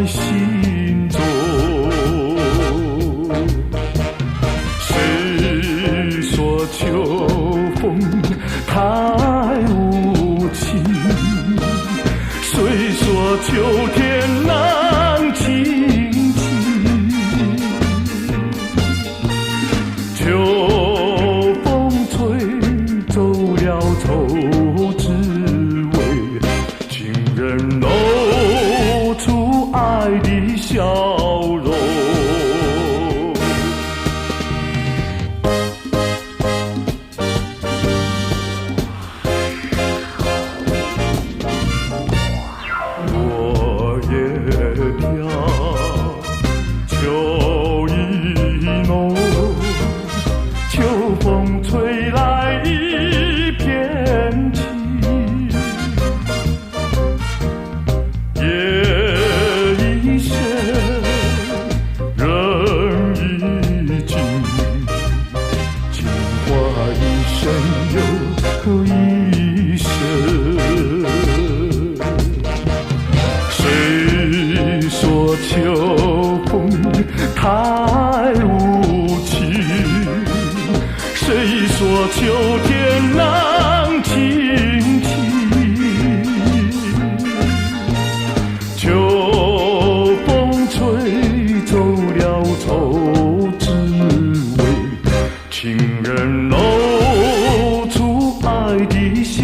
在心中。谁说秋风太无情？谁说秋天难亲近？秋风吹走了愁滋味，情人露出爱的笑容。落叶飘，秋意浓，秋风吹来一片情，夜已深，人已静，情话一生又一生。谁说秋风太无情？谁说秋天难亲近？秋风吹走了愁滋味，情人露出爱的笑